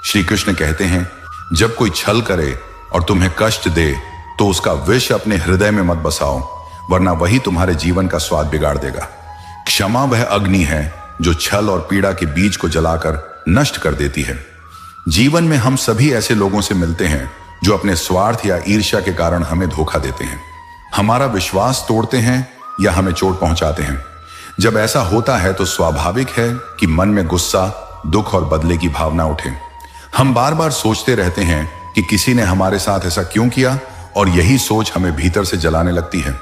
श्री कृष्ण कहते हैं, जब कोई छल करे और तुम्हें कष्ट दे तो उसका विष अपने हृदय में मत बसाओ, वरना वही तुम्हारे जीवन का स्वाद बिगाड़ देगा। क्षमा वह अग्नि है जो छल और पीड़ा के बीज को जलाकर नष्ट कर देती है। जीवन में हम सभी ऐसे लोगों से मिलते हैं जो अपने स्वार्थ या ईर्ष्या के कारण हमें धोखा देते हैं, हमारा विश्वास तोड़ते हैं या हमें चोट पहुंचाते हैं। जब ऐसा होता है तो स्वाभाविक है कि मन में गुस्सा, दुख और बदले की भावना उठे। हम बार बार सोचते रहते हैं कि किसी ने हमारे साथ ऐसा क्यों किया, और यही सोच हमें भीतर से जलाने लगती है।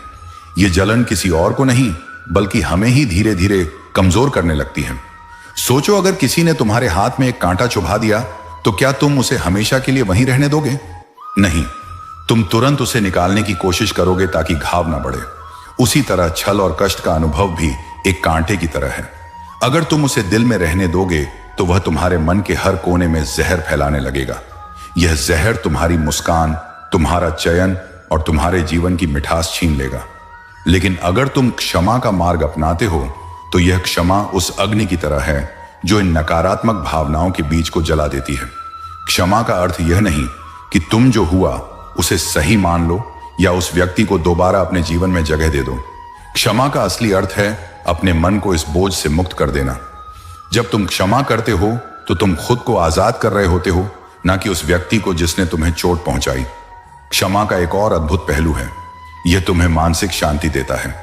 ये जलन किसी और को नहीं बल्कि हमें ही धीरे धीरे कमजोर करने लगती है। सोचो, अगर किसी ने तुम्हारे हाथ में एक कांटा चुभा दिया तो क्या तुम उसे हमेशा के लिए वहीं रहने दोगे? नहीं, तुम तुरंत उसे निकालने की कोशिश करोगे ताकि घाव ना बढ़े। उसी तरह छल और कष्ट का अनुभव भी एक कांटे की तरह है। अगर तुम उसे दिल में रहने दोगे तो वह तुम्हारे मन के हर कोने में जहर फैलाने लगेगा। यह जहर तुम्हारी मुस्कान, तुम्हारा चयन और तुम्हारे जीवन की मिठास छीन लेगा। लेकिन अगर तुम क्षमा का मार्ग अपनाते हो तो यह क्षमा उस अग्नि की तरह है जो इन नकारात्मक भावनाओं के बीज को जला देती है। क्षमा का अर्थ यह नहीं कि तुम जो हुआ उसे सही मान लो या उस व्यक्ति को दोबारा अपने जीवन में जगह दे दो। क्षमा का असली अर्थ है अपने मन को इस बोझ से मुक्त कर देना। जब तुम क्षमा करते हो तो तुम खुद को आजाद कर रहे होते हो, ना कि उस व्यक्ति को जिसने तुम्हें चोट पहुंचाई। क्षमा का एक और अद्भुत पहलू है, यह तुम्हें मानसिक शांति देता है।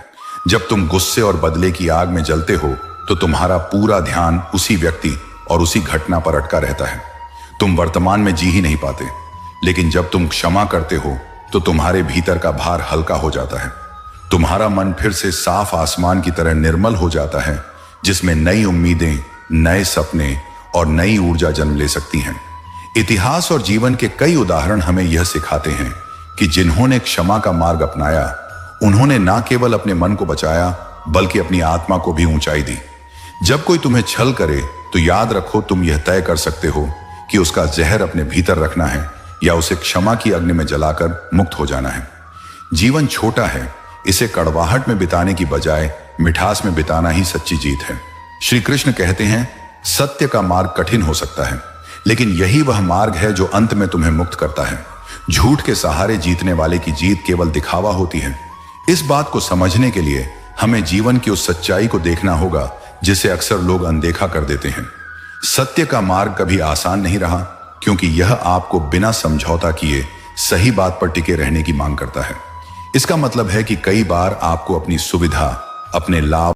जब तुम गुस्से और बदले की आग में जलते हो तो तुम्हारा पूरा ध्यान उसी व्यक्ति और उसी घटना पर अटका रहता है। तुम वर्तमान में जी ही नहीं पाते। लेकिन जब तुम क्षमा करते हो तो तुम्हारे भीतर का भार हल्का हो जाता है। तुम्हारा मन फिर से साफ आसमान की तरह निर्मल हो जाता है, जिसमें नई उम्मीदें, नए सपने और नई ऊर्जा जन्म ले सकती हैं। इतिहास और जीवन के कई उदाहरण हमें यह सिखाते हैं कि जिन्होंने क्षमा का मार्ग अपनाया, उन्होंने न केवल अपने मन को बचाया बल्कि अपनी आत्मा को भी ऊंचाई दी। जब कोई तुम्हें छल करे तो याद रखो, तुम यह तय कर सकते हो कि उसका जहर अपने भीतर रखना है या उसे क्षमा की अग्नि में जलाकर मुक्त हो जाना है। जीवन छोटा है, इसे कड़वाहट में बिताने की बजाय मिठास में बिताना ही सच्ची जीत है। श्री कृष्ण कहते हैं, सत्य का मार्ग कठिन हो सकता है, लेकिन यही वह मार्ग है जो अंत में तुम्हें मुक्त करता है। झूठ के सहारे जीतने वाले की जीत केवल दिखावा होती है। इस बात को समझने के लिए हमें जीवन की उस सच्चाई को देखना होगा जिसे अक्सर लोग अनदेखा कर देते हैं। सत्य का मार्ग कभी आसान नहीं रहा, क्योंकि यह आपको बिना समझौता किए सही बात पर टिके रहने की मांग करता है। इसका मतलब है कि कई बार आपको अपनी सुविधा, अपने लाभ